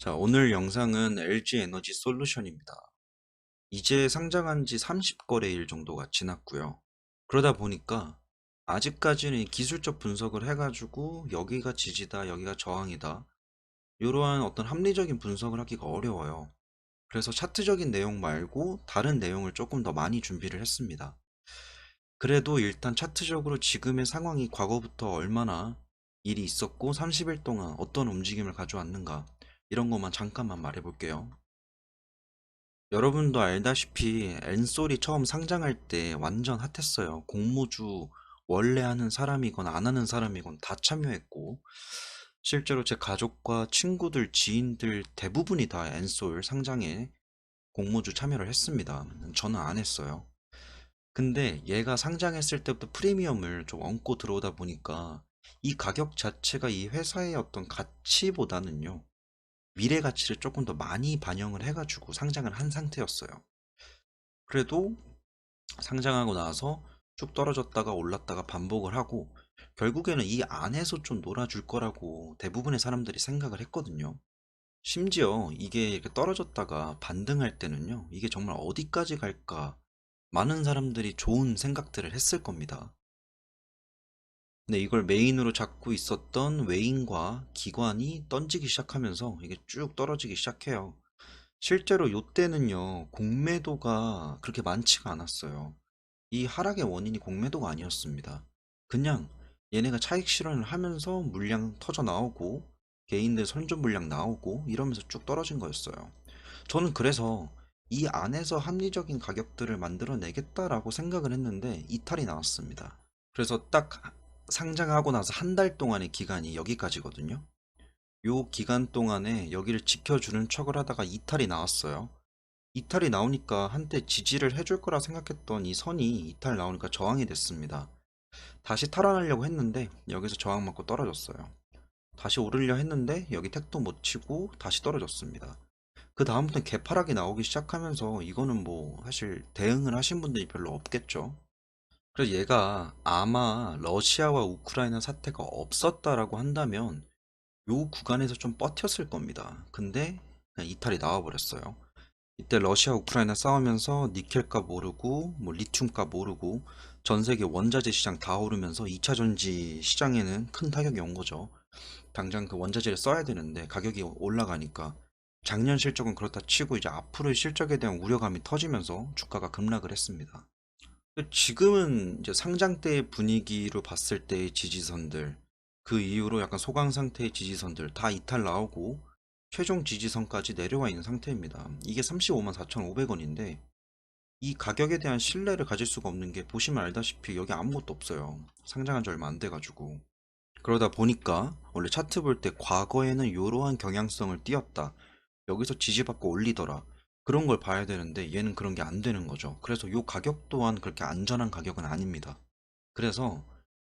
자, 오늘 영상은 LG 에너지 솔루션입니다. 이제 상장한 지 30거래일 정도가 지났고요. 그러다 보니까 아직까지는 이 기술적 분석을 해가지고 여기가 지지다, 여기가 저항이다. 이러한 어떤 합리적인 분석을 하기가 어려워요. 그래서 차트적인 내용 말고 다른 내용을 조금 더 많이 준비를 했습니다. 그래도 일단 차트적으로 지금의 상황이 과거부터 얼마나 일이 있었고 30일 동안 어떤 움직임을 가져왔는가 이런 것만 잠깐만 말해 볼게요. 여러분도 알다시피 엔솔이 처음 상장할 때 완전 핫했어요. 공모주 원래 하는 사람이건 안 하는 사람이건 다 참여했고, 실제로 제 가족과 친구들, 지인들 대부분이 다 엔솔 상장에 공모주 참여를 했습니다. 저는 안 했어요. 근데 얘가 상장했을 때부터 프리미엄을 좀 얹고 들어오다 보니까 이 가격 자체가 이 회사의 어떤 가치보다는요, 미래 가치를 조금 더 많이 반영을 해가지고 상장을 한 상태였어요. 그래도 상장하고 나서 쭉 떨어졌다가 올랐다가 반복을 하고 결국에는 이 안에서 좀 놀아줄 거라고 대부분의 사람들이 생각을 했거든요. 심지어 이게 이렇게 떨어졌다가 반등할 때는요, 이게 정말 어디까지 갈까 많은 사람들이 좋은 생각들을 했을 겁니다. 근데 이걸 메인으로 잡고 있었던 외인과 기관이 던지기 시작하면서 이게 쭉 떨어지기 시작해요. 실제로 요때는요, 공매도가 그렇게 많지가 않았어요. 이 하락의 원인이 공매도가 아니었습니다. 그냥 얘네가 차익 실현을 하면서 물량 터져 나오고 개인들 선전 물량 나오고 이러면서 쭉 떨어진 거였어요. 저는 그래서 이 안에서 합리적인 가격들을 만들어내겠다라고 생각을 했는데 이탈이 나왔습니다. 그래서 딱 상장하고 나서 한 달 동안의 기간이 여기까지거든요. 요 기간 동안에 여기를 지켜주는 척을 하다가 이탈이 나왔어요. 이탈이 나오니까 한때 지지를 해줄 거라 생각했던 이 선이 이탈 나오니까 저항이 됐습니다. 다시 탈환하려고 했는데 여기서 저항 맞고 떨어졌어요. 다시 오르려 했는데 여기 택도 못 치고 다시 떨어졌습니다. 그 다음부터는 개파락이 나오기 시작하면서 이거는 뭐 사실 대응을 하신 분들이 별로 없겠죠. 그래서 얘가 아마 러시아와 우크라이나 사태가 없었다라고 한다면 요 구간에서 좀 버텼을 겁니다. 근데 그냥 이탈이 나와버렸어요. 이때 러시아 우크라이나 싸우면서 니켈 값 오르고 뭐 리튬 값 오르고 전 세계 원자재 시장 다 오르면서 2차 전지 시장에는 큰 타격이 온 거죠. 당장 그 원자재를 써야 되는데 가격이 올라가니까 작년 실적은 그렇다 치고 이제 앞으로의 실적에 대한 우려감이 터지면서 주가가 급락을 했습니다. 지금은 이제 상장 때의 분위기로 봤을 때의 지지선들, 그 이후로 약간 소강 상태의 지지선들 다 이탈 나오고 최종 지지선까지 내려와 있는 상태입니다. 이게 35만 4,500원인데 이 가격에 대한 신뢰를 가질 수가 없는 게 보시면 알다시피 여기 아무것도 없어요. 상장한 지 얼마 안 돼가지고. 그러다 보니까 원래 차트 볼 때 과거에는 이러한 경향성을 띄었다. 여기서 지지받고 올리더라. 그런 걸 봐야 되는데 얘는 그런 게 안 되는 거죠. 그래서 이 가격 또한 그렇게 안전한 가격은 아닙니다. 그래서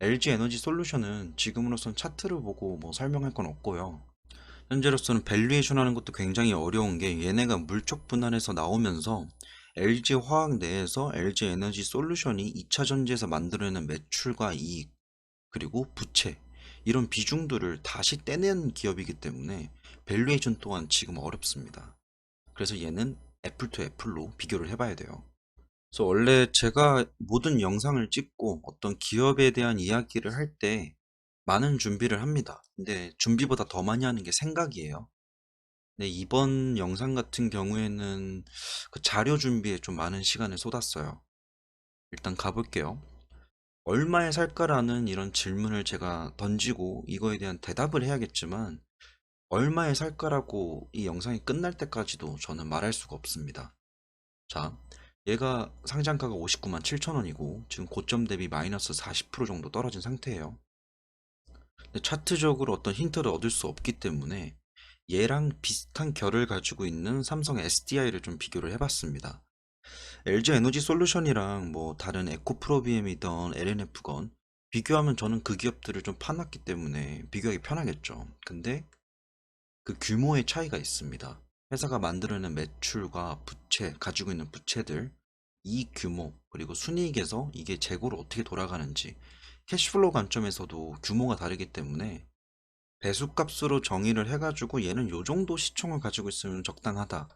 LG 에너지 솔루션은 지금으로선 차트를 보고 뭐 설명할 건 없고요. 현재로서는 밸류에이션 하는 것도 굉장히 어려운 게 얘네가 물적 분할에서 나오면서 LG 화학 내에서 LG 에너지 솔루션이 2차 전지에서 만들어내는 매출과 이익 그리고 부채 이런 비중들을 다시 떼낸 기업이기 때문에 밸류에이션 또한 지금 어렵습니다. 그래서 얘는 애플 투 애플로 비교를 해봐야 돼요. 그래서 원래 제가 모든 영상을 찍고 어떤 기업에 대한 이야기를 할 때 많은 준비를 합니다. 근데 준비보다 더 많이 하는 게 생각이에요. 근데 이번 영상 같은 경우에는 그 자료 준비에 좀 많은 시간을 쏟았어요. 일단 가볼게요. 얼마에 살까라는 이런 질문을 제가 던지고 이거에 대한 대답을 해야겠지만 얼마에 살까라고 이 영상이 끝날 때까지도 저는 말할 수가 없습니다. 자, 얘가 상장가가 59만 7천 원이고 지금 고점 대비 마이너스 40% 정도 떨어진 상태예요. 근데 차트적으로 어떤 힌트를 얻을 수 없기 때문에 얘랑 비슷한 결을 가지고 있는 삼성 SDI를 좀 비교를 해봤습니다. LG 에너지 솔루션이랑 뭐 다른 에코프로비엠이던 LNF건 비교하면 저는 그 기업들을 좀 파놨기 때문에 비교하기 편하겠죠. 근데 그 규모의 차이가 있습니다. 회사가 만들어낸 매출과 부채, 가지고 있는 부채들, 이 규모, 그리고 순이익에서 이게 재고로 어떻게 돌아가는지, 캐시플로우 관점에서도 규모가 다르기 때문에 배수값으로 정의를 해가지고 얘는 요 정도 시총을 가지고 있으면 적당하다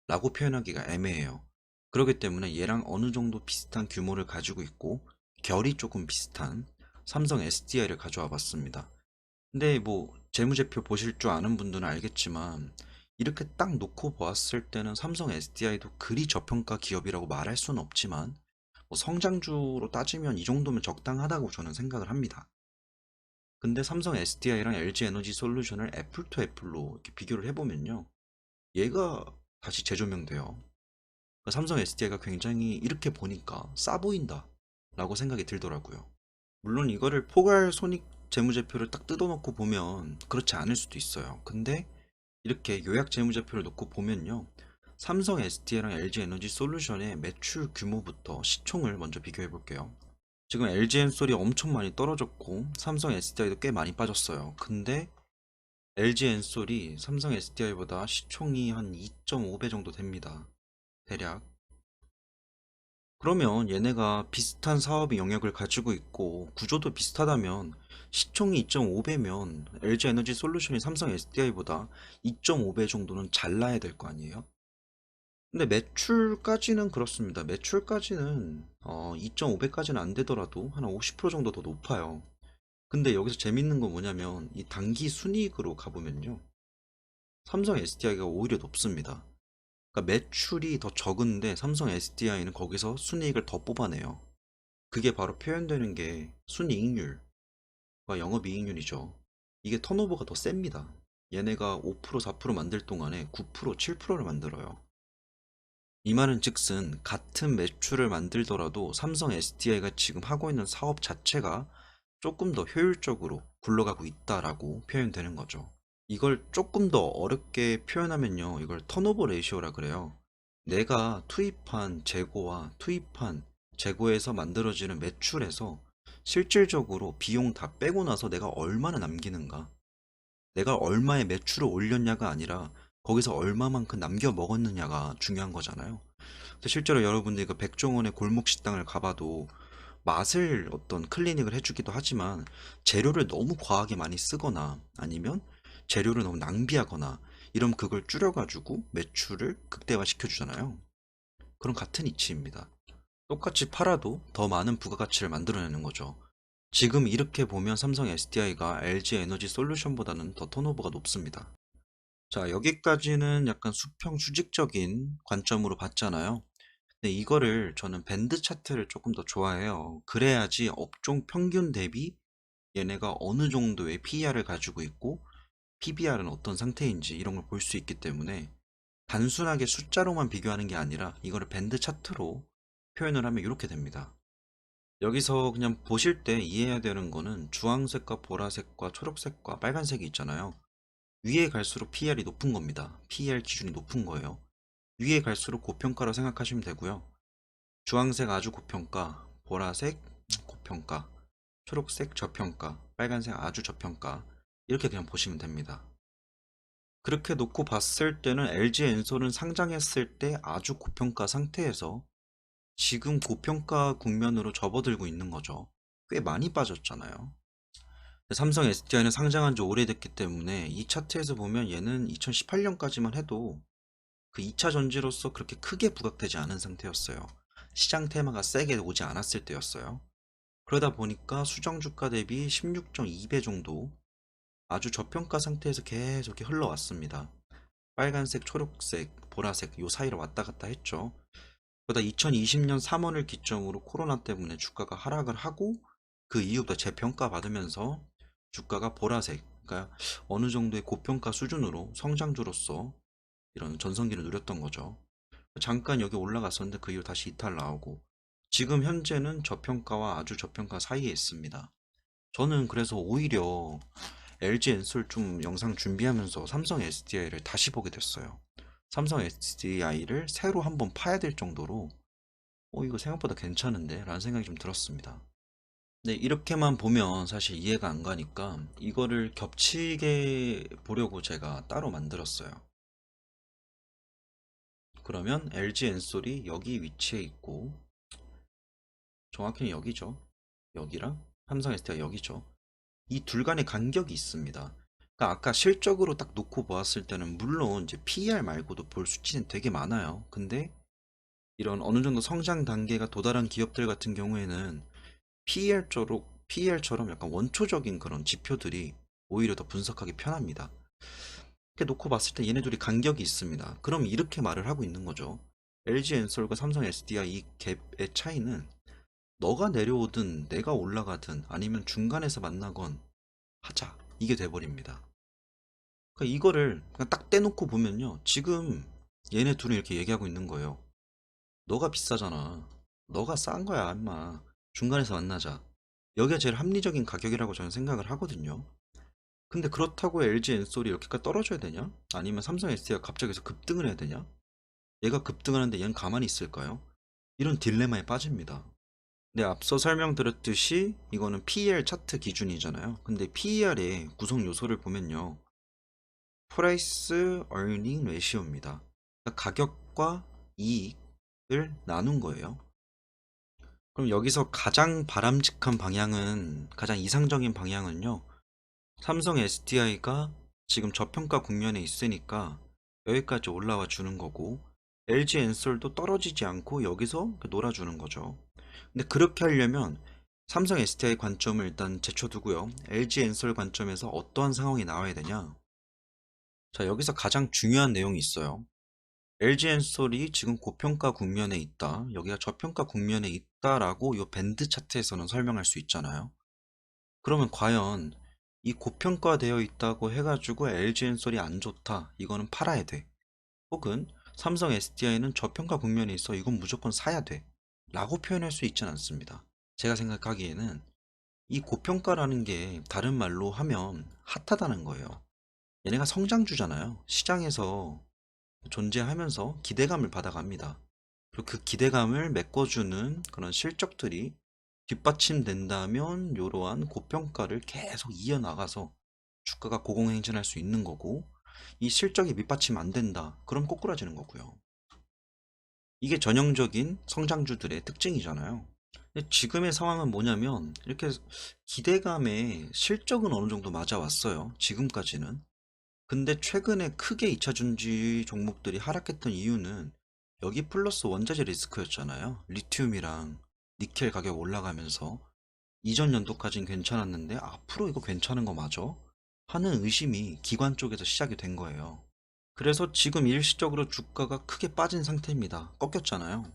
라고 표현하기가 애매해요. 그렇기 때문에 얘랑 어느 정도 비슷한 규모를 가지고 있고 결이 조금 비슷한 삼성 SDI를 가져와 봤습니다. 근데 뭐 재무제표 보실 줄 아는 분들은 알겠지만 이렇게 딱 놓고 보았을 때는 삼성 SDI도 그리 저평가 기업이라고 말할 수는 없지만 뭐 성장주로 따지면 이 정도면 적당하다고 저는 생각을 합니다. 근데 삼성 SDI랑 LG 에너지 솔루션을 애플 투 애플로 이렇게 비교를 해보면요. 얘가 다시 재조명돼요. 그러니까 삼성 SDI가 굉장히 이렇게 보니까 싸 보인다 라고 생각이 들더라고요. 물론 이거를 포괄 손익 재무제표를 딱 뜯어놓고 보면 그렇지 않을 수도 있어요. 근데 이렇게 요약 재무제표를 놓고 보면요. 삼성 SDI랑 LG 에너지 솔루션의 매출 규모부터 시총을 먼저 비교해 볼게요. 지금 LG 엔솔이 엄청 많이 떨어졌고 삼성 SDI도 꽤 많이 빠졌어요. 근데 LG 엔솔이 삼성 SDI보다 시총이 한 2.5배 정도 됩니다. 대략. 그러면 얘네가 비슷한 사업의 영역을 가지고 있고 구조도 비슷하다면 시총이 2.5배면 LG 에너지 솔루션이 삼성 SDI보다 2.5배 정도는 잘 나야 될 거 아니에요? 근데 매출까지는 그렇습니다. 매출까지는 2.5배까지는 안 되더라도 한 50% 정도 더 높아요. 근데 여기서 재밌는 건 뭐냐면 이 단기 순이익으로 가보면요. 삼성 SDI가 오히려 높습니다. 그러니까 매출이 더 적은데 삼성 SDI는 거기서 순이익을 더 뽑아내요. 그게 바로 표현되는 게 순이익률과 영업이익률이죠. 이게 턴오버가 더 셉니다. 얘네가 5% 4% 만들 동안에 9% 7%를 만들어요. 이 말은 즉슨 같은 매출을 만들더라도 삼성 SDI가 지금 하고 있는 사업 자체가 조금 더 효율적으로 굴러가고 있다라고 표현되는 거죠. 이걸 조금 더 어렵게 표현하면요. 이걸 턴오버 레이시오라 그래요. 내가 투입한 재고와 투입한 재고에서 만들어지는 매출에서 실질적으로 비용 다 빼고 나서 내가 얼마나 남기는가. 내가 얼마의 매출을 올렸냐가 아니라 거기서 얼마만큼 남겨 먹었느냐가 중요한 거잖아요. 그래서 실제로 여러분들이 그 백종원의 골목 식당을 가봐도 맛을 어떤 클리닉을 해주기도 하지만 재료를 너무 과하게 많이 쓰거나 아니면 재료를 너무 낭비하거나 이러면 그걸 줄여가지고 매출을 극대화 시켜주잖아요. 그런 같은 이치입니다. 똑같이 팔아도 더 많은 부가가치를 만들어내는 거죠. 지금 이렇게 보면 삼성 SDI가 LG 에너지 솔루션보다는 더 턴오버가 높습니다. 자, 여기까지는 약간 수평 수직적인 관점으로 봤잖아요. 근데 이거를 저는 밴드 차트를 조금 더 좋아해요. 그래야지 업종 평균 대비 얘네가 어느 정도의 PER을 가지고 있고 PBR은 어떤 상태인지 이런 걸 볼 수 있기 때문에 단순하게 숫자로만 비교하는 게 아니라 이거를 밴드 차트로 표현을 하면 이렇게 됩니다. 여기서 그냥 보실 때 이해해야 되는 거는 주황색과 보라색과 초록색과 빨간색이 있잖아요. 위에 갈수록 PER이 높은 겁니다. PER 기준이 높은 거예요. 위에 갈수록 고평가로 생각하시면 되고요. 주황색 아주 고평가, 보라색 고평가, 초록색 저평가, 빨간색 아주 저평가 이렇게 그냥 보시면 됩니다. 그렇게 놓고 봤을 때는 LG 엔솔은 상장했을 때 아주 고평가 상태에서 지금 고평가 국면으로 접어들고 있는 거죠. 꽤 많이 빠졌잖아요. 삼성 SDI는 상장한 지 오래됐기 때문에 이 차트에서 보면 얘는 2018년까지만 해도 그 2차 전지로서 그렇게 크게 부각되지 않은 상태였어요. 시장 테마가 세게 오지 않았을 때였어요. 그러다 보니까 수정 주가 대비 16.2배 정도 아주 저평가 상태에서 계속 이렇게 흘러왔습니다. 빨간색, 초록색, 보라색 요 사이를 왔다 갔다 했죠. 그러다 2020년 3월을 기점으로 코로나 때문에 주가가 하락을 하고 그 이후부터 재평가 받으면서 주가가 보라색, 그러니까 어느 정도의 고평가 수준으로 성장주로서 이런 전성기를 누렸던 거죠. 잠깐 여기 올라갔었는데 그 이후 다시 이탈 나오고 지금 현재는 저평가와 아주 저평가 사이에 있습니다. 저는 그래서 오히려 LG 엔솔 좀 영상 준비하면서 삼성 SDI를 다시 보게 됐어요. 삼성 SDI를 새로 한번 파야 될 정도로 이거 생각보다 괜찮은데 라는 생각이 좀 들었습니다. 근데 이렇게만 보면 사실 이해가 안 가니까 이거를 겹치게 보려고 제가 따로 만들었어요. 그러면 LG 엔솔이 여기 위치해 있고 정확히는 여기죠. 여기랑 삼성 SDI 여기죠. 이 둘 간의 간격이 있습니다. 그러니까 아까 실적으로 딱 놓고 보았을 때는 물론 이제 PER 말고도 볼 수치는 되게 많아요. 근데 이런 어느 정도 성장 단계가 도달한 기업들 같은 경우에는 PER처럼 약간 원초적인 그런 지표들이 오히려 더 분석하기 편합니다. 이렇게 놓고 봤을 때 얘네 둘이 간격이 있습니다. 그럼 이렇게 말을 하고 있는 거죠. LG 엔솔과 삼성 SDI 이 갭의 차이는 너가 내려오든 내가 올라가든 아니면 중간에서 만나건 하자. 이게 돼버립니다. 그러니까 이거를 그냥 딱 떼놓고 보면요. 지금 얘네 둘이 이렇게 얘기하고 있는 거예요. 너가 비싸잖아. 너가 싼 거야, 임마. 중간에서 만나자. 여기가 제일 합리적인 가격이라고 저는 생각을 하거든요. 근데 그렇다고 LG 엔솔이 이렇게까지 떨어져야 되냐? 아니면 삼성 SDI가 갑자기 서 급등을 해야 되냐? 얘가 급등하는데 얘는 가만히 있을까요? 이런 딜레마에 빠집니다. 네, 앞서 설명드렸듯이 이거는 PER 차트 기준이잖아요. 근데 PER의 구성 요소를 보면요. 프라이스 어닝 레시오입니다. 가격과 이익을 나눈 거예요. 그럼 여기서 가장 바람직한 방향은, 가장 이상적인 방향은요. 삼성 SDI가 지금 저평가 국면에 있으니까 여기까지 올라와 주는 거고, LG 엔솔도 떨어지지 않고 여기서 놀아주는 거죠. 근데 그렇게 하려면 삼성 SDI 관점을 일단 제쳐두고요. LG 엔솔 관점에서 어떠한 상황이 나와야 되냐? 자, 여기서 가장 중요한 내용이 있어요. LG 엔솔이 지금 고평가 국면에 있다. 여기가 저평가 국면에 있다라고 이 밴드 차트에서는 설명할 수 있잖아요. 그러면 과연 이 고평가되어 있다고 해가지고 LG 엔솔이 안 좋다. 이거는 팔아야 돼. 혹은 삼성 SDI는 저평가 국면에 있어. 이건 무조건 사야 돼. 라고 표현할 수 있진 않습니다. 제가 생각하기에는 이 고평가라는 게 다른 말로 하면 핫하다는 거예요. 얘네가 성장주잖아요. 시장에서 존재하면서 기대감을 받아갑니다. 그리고 그 기대감을 메꿔주는 그런 실적들이 뒷받침된다면 이러한 고평가를 계속 이어나가서 주가가 고공행진할 수 있는 거고, 이 실적이 밑받침 안 된다. 그럼 꼬꾸라지는 거고요. 이게 전형적인 성장주들의 특징이잖아요. 근데 지금의 상황은 뭐냐면 이렇게 기대감에 실적은 어느 정도 맞아왔어요. 지금까지는. 근데 최근에 크게 2차전지 종목들이 하락했던 이유는 여기 플러스 원자재 리스크였잖아요. 리튬이랑 니켈 가격 올라가면서 이전 연도까지는 괜찮았는데 앞으로 이거 괜찮은 거 맞아? 하는 의심이 기관 쪽에서 시작이 된 거예요. 그래서 지금 일시적으로 주가가 크게 빠진 상태입니다. 꺾였잖아요.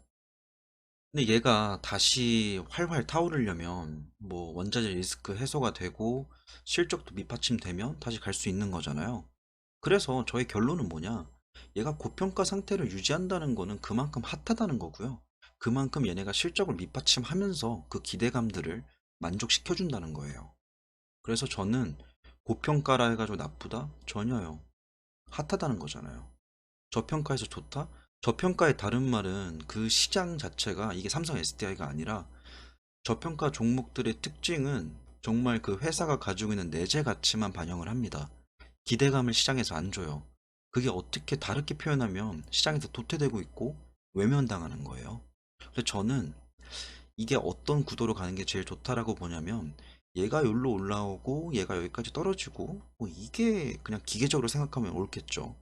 근데 얘가 다시 활활 타오르려면 뭐 원자재 리스크 해소가 되고 실적도 밑받침되면 다시 갈 수 있는 거잖아요. 그래서 저의 결론은 뭐냐? 얘가 고평가 상태를 유지한다는 거는 그만큼 핫하다는 거고요. 그만큼 얘네가 실적을 밑받침하면서 그 기대감들을 만족시켜준다는 거예요. 그래서 저는 고평가라 해가지고 나쁘다? 전혀요. 핫하다는 거잖아요. 저평가에서 좋다? 저평가의 다른 말은 그 시장 자체가 이게 삼성 SDI가 아니라 저평가 종목들의 특징은 정말 그 회사가 가지고 있는 내재 가치만 반영을 합니다. 기대감을 시장에서 안 줘요. 그게 어떻게 다르게 표현하면 시장에서 도태되고 있고 외면당하는 거예요. 그래서 저는 이게 어떤 구도로 가는 게 제일 좋다라고 보냐면 얘가 여기로 올라오고 얘가 여기까지 떨어지고 뭐 이게 그냥 기계적으로 생각하면 옳겠죠.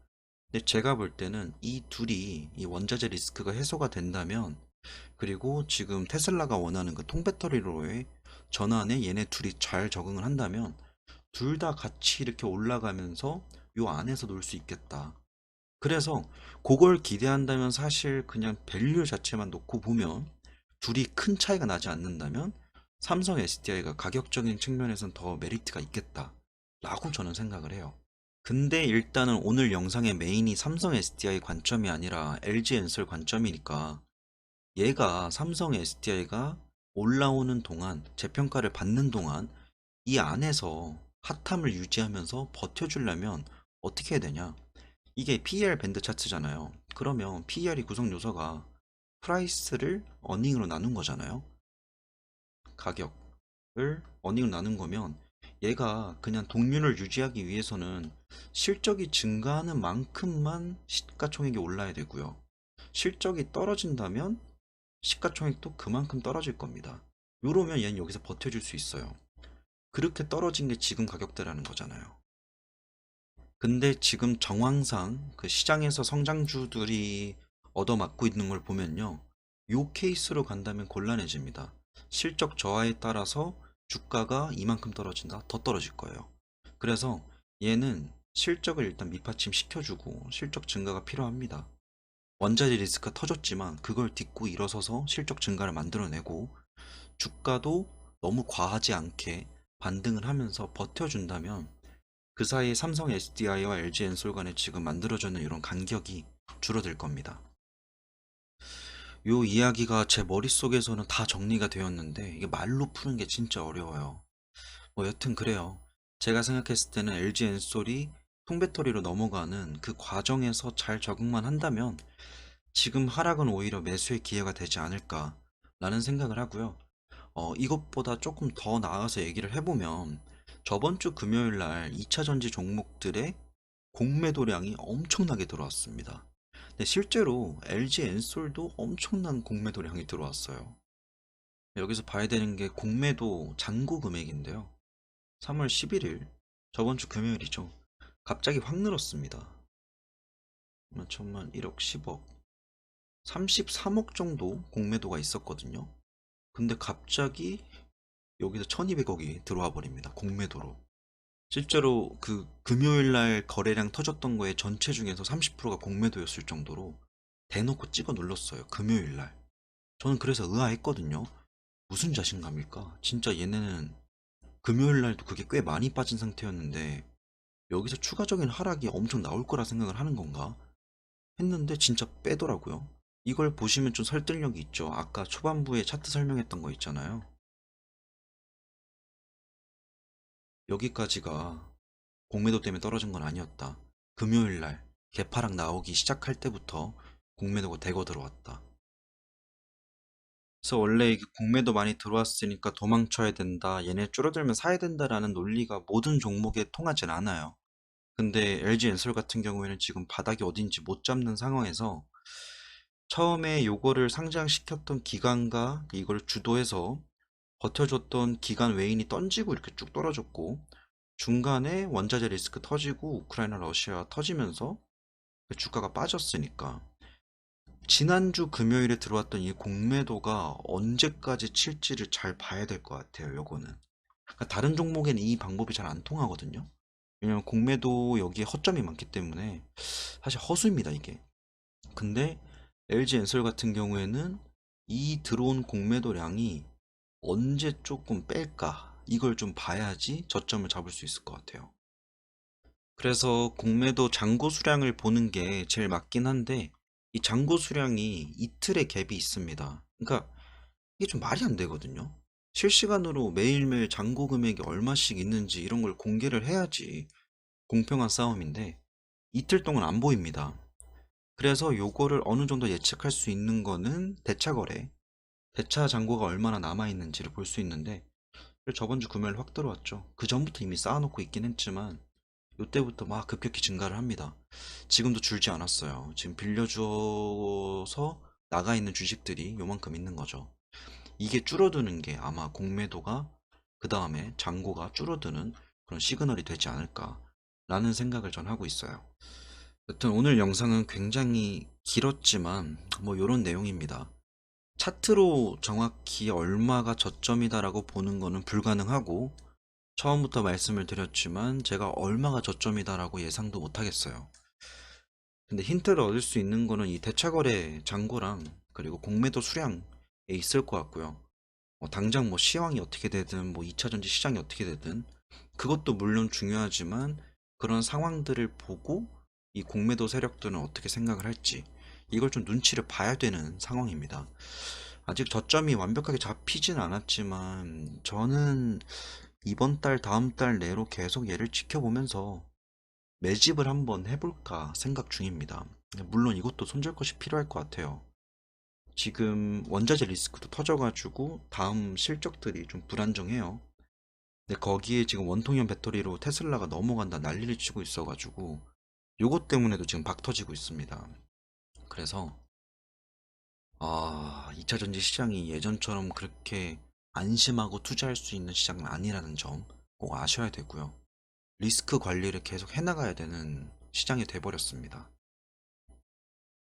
근데 제가 볼 때는 이 둘이 이 원자재 리스크가 해소가 된다면, 그리고 지금 테슬라가 원하는 그 통배터리로의 전환에 얘네 둘이 잘 적응을 한다면 둘 다 같이 이렇게 올라가면서 요 안에서 놀 수 있겠다. 그래서 그걸 기대한다면 사실 그냥 밸류 자체만 놓고 보면 둘이 큰 차이가 나지 않는다면 삼성 SDI가 가격적인 측면에선 더 메리트가 있겠다 라고 저는 생각을 해요. 근데 일단은 오늘 영상의 메인이 삼성 SDI 관점이 아니라 LG 엔솔 관점이니까 얘가 삼성 SDI가 올라오는 동안, 재평가를 받는 동안 이 안에서 핫함을 유지하면서 버텨주려면 어떻게 해야 되냐? 이게 PER 밴드 차트잖아요. 그러면 PER이 구성 요소가 프라이스를 어닝으로 나눈 거잖아요. 가격을 어닝으로 나눈 거면 얘가 그냥 동률을 유지하기 위해서는 실적이 증가하는 만큼만 시가총액이 올라야 되고요. 실적이 떨어진다면 시가총액도 그만큼 떨어질 겁니다. 요러면 얘는 여기서 버텨줄 수 있어요. 그렇게 떨어진 게 지금 가격대라는 거잖아요. 근데 지금 정황상 그 시장에서 성장주들이 얻어맞고 있는 걸 보면요. 요 케이스로 간다면 곤란해집니다. 실적 저하에 따라서 주가가 이만큼 떨어진다? 더 떨어질 거예요. 그래서 얘는 실적을 일단 밑받침 시켜주고 실적 증가가 필요합니다. 원자재 리스크가 터졌지만 그걸 딛고 일어서서 실적 증가를 만들어내고 주가도 너무 과하지 않게 반등을 하면서 버텨준다면 그 사이에 삼성 SDI와 LG 엔솔 간에 지금 만들어지는 이런 간격이 줄어들 겁니다. 요 이야기가 제 머릿속에서는 다 정리가 되었는데 이게 말로 푸는 게 진짜 어려워요. 뭐 여튼 그래요. 제가 생각했을 때는 LG 엔솔이 통배터리로 넘어가는 그 과정에서 잘 적응만 한다면 지금 하락은 오히려 매수의 기회가 되지 않을까라는 생각을 하고요. 이것보다 조금 더 나아가서 얘기를 해보면 저번 주 금요일 날 2차 전지 종목들의 공매도량이 엄청나게 들어왔습니다. 근데 실제로 LG 엔솔도 엄청난 공매도량이 들어왔어요. 여기서 봐야 되는 게 공매도 잔고 금액인데요. 3월 11일, 저번 주 금요일이죠. 갑자기 확 늘었습니다. 천만 1억 10억, 33억 정도 공매도가 있었거든요. 근데 갑자기 여기서 1200억이 들어와 버립니다. 공매도로. 실제로 그 금요일 날 거래량 터졌던 거에 전체 중에서 30%가 공매도였을 정도로 대놓고 찍어 눌렀어요. 금요일 날. 저는 그래서 의아했거든요. 무슨 자신감일까? 진짜 얘네는 금요일 날도 그게 꽤 많이 빠진 상태였는데 여기서 추가적인 하락이 엄청 나올 거라 생각을 하는 건가? 했는데 진짜 빼더라고요. 이걸 보시면 좀 설득력이 있죠. 아까 초반부에 차트 설명했던 거 있잖아요. 여기까지가 공매도 때문에 떨어진 건 아니었다. 금요일 날 개파락 나오기 시작할 때부터 공매도가 대거 들어왔다. 그래서 원래 이게 공매도 많이 들어왔으니까 도망쳐야 된다, 얘네 줄어들면 사야 된다라는 논리가 모든 종목에 통하진 않아요. 근데 LG 엔솔 같은 경우에는 지금 바닥이 어딘지 못 잡는 상황에서 처음에 요거를 상장시켰던 기관과 이걸 주도해서 버텨줬던 기관 외인이 던지고 이렇게 쭉 떨어졌고 중간에 원자재 리스크 터지고 우크라이나 러시아 터지면서 주가가 빠졌으니까 지난주 금요일에 들어왔던 이 공매도가 언제까지 칠지를 잘 봐야 될 것 같아요. 요거는 그러니까 다른 종목에는 이 방법이 잘 안 통하거든요. 왜냐면 공매도 여기에 허점이 많기 때문에 사실 허수입니다 이게. 근데 LG 엔솔 같은 경우에는 이 들어온 공매도량이 언제 조금 뺄까 이걸 좀 봐야지 저점을 잡을 수 있을 것 같아요. 그래서 공매도 잔고 수량을 보는 게 제일 맞긴 한데 이 잔고 수량이 이틀의 갭이 있습니다. 그러니까 이게 좀 말이 안 되거든요. 실시간으로 매일매일 잔고 금액이 얼마씩 있는지 이런 걸 공개를 해야지 공평한 싸움인데 이틀 동안 안 보입니다. 그래서 요거를 어느 정도 예측할 수 있는 거는 대차 거래, 대차 잔고가 얼마나 남아 있는지를 볼 수 있는데 저번 주 금요일 확 들어왔죠. 그 전부터 이미 쌓아놓고 있긴 했지만 요때부터 막 급격히 증가를 합니다. 지금도 줄지 않았어요. 지금 빌려줘서 나가 있는 주식들이 요만큼 있는 거죠. 이게 줄어드는 게 아마 공매도가 그 다음에 잔고가 줄어드는 그런 시그널이 되지 않을까라는 생각을 전 하고 있어요. 여튼 오늘 영상은 굉장히 길었지만 뭐 요런 내용입니다. 차트로 정확히 얼마가 저점이다라고 보는 거는 불가능하고 처음부터 말씀을 드렸지만 제가 얼마가 저점이다라고 예상도 못 하겠어요. 근데 힌트를 얻을 수 있는 거는 이 대차거래 잔고랑 그리고 공매도 수량에 있을 것 같고요. 당장 뭐 시황이 어떻게 되든 뭐 2차 전지 시장이 어떻게 되든 그것도 물론 중요하지만 그런 상황들을 보고 이 공매도 세력들은 어떻게 생각을 할지 이걸 좀 눈치를 봐야 되는 상황입니다. 아직 저점이 완벽하게 잡히진 않았지만 저는 이번 달 다음 달 내로 계속 얘를 지켜보면서 매집을 한번 해볼까 생각 중입니다. 물론 이것도 손절 것이 필요할 것 같아요. 지금 원자재 리스크도 터져가지고 다음 실적들이 좀 불안정해요. 근데 거기에 지금 원통형 배터리로 테슬라가 넘어간다 난리를 치고 있어가지고 요것 때문에도 지금 박 터지고 있습니다. 그래서 2차 전지 시장이 예전처럼 그렇게 안심하고 투자할 수 있는 시장은 아니라는 점 꼭 아셔야 되고요. 리스크 관리를 계속 해나가야 되는 시장이 돼버렸습니다.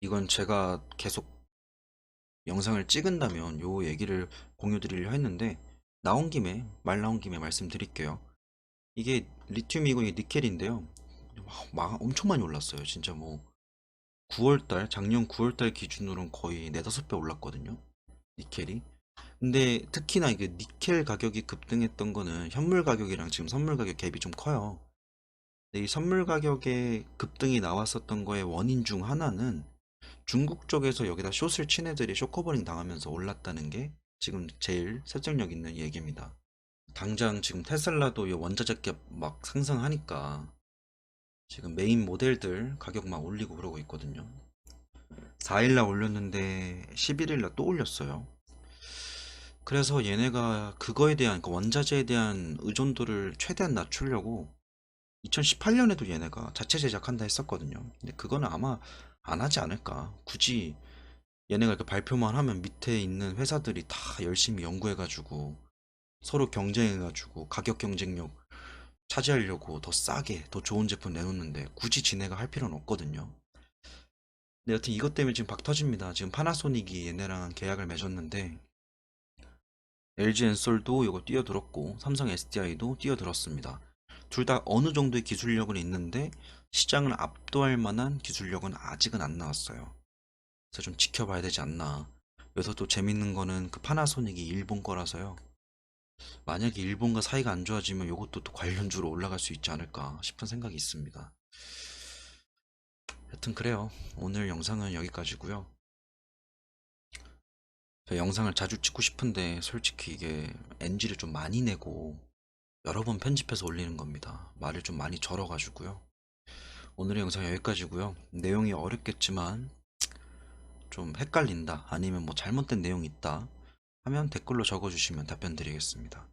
이건 제가 계속 영상을 찍은다면 요 얘기를 공유 드리려 했는데, 말 나온 김에 말씀드릴게요. 이게 리튬이고 이게 니켈인데요. 엄청 많이 올랐어요. 진짜 뭐 9월달, 작년 9월달 기준으로는 거의 4, 5배 올랐거든요. 니켈이. 근데 특히나 이게 니켈 가격이 급등했던 거는 현물 가격이랑 지금 선물 가격 갭이 좀 커요. 근데 이 선물 가격의 급등이 나왔었던 거의 원인 중 하나는 중국 쪽에서 여기다 숏을 친 애들이 숏커버링 당하면서 올랐다는 게 지금 제일 설득력 있는 얘기입니다. 당장 지금 테슬라도 이 원자재 값 막 상승하니까 지금 메인 모델들 가격 막 올리고 그러고 있거든요. 4일날 올렸는데 11일날 또 올렸어요. 그래서 얘네가 그거에 대한, 그 원자재에 대한 의존도를 최대한 낮추려고 2018년에도 얘네가 자체 제작한다 했었거든요. 근데 그거는 아마 안 하지 않을까. 굳이 얘네가 이렇게 발표만 하면 밑에 있는 회사들이 다 열심히 연구해가지고 서로 경쟁해가지고 가격 경쟁력 차지하려고 더 싸게 더 좋은 제품 내놓는데 굳이 지네가 할 필요는 없거든요. 근데 여튼 이것 때문에 지금 박 터집니다. 지금 파나소닉이 얘네랑 계약을 맺었는데 LG 엔솔도 이거 뛰어들었고 삼성 SDI도 뛰어들었습니다. 둘 다 어느 정도의 기술력은 있는데 시장을 압도할 만한 기술력은 아직은 안 나왔어요. 그래서 좀 지켜봐야 되지 않나. 여기서 또 재밌는 거는 그 파나소닉이 일본 거라서요. 만약에 일본과 사이가 안 좋아지면 이것도 또 관련주로 올라갈 수 있지 않을까 싶은 생각이 있습니다. 여튼 그래요. 오늘 영상은 여기까지고요. 영상을 자주 찍고 싶은데 솔직히 이게 NG를 좀 많이 내고 여러 번 편집해서 올리는 겁니다. 말을 좀 많이 절어가지고요. 오늘의 영상 여기까지고요. 내용이 어렵겠지만 좀 헷갈린다, 아니면 뭐 잘못된 내용이 있다 하면 댓글로 적어주시면 답변 드리겠습니다.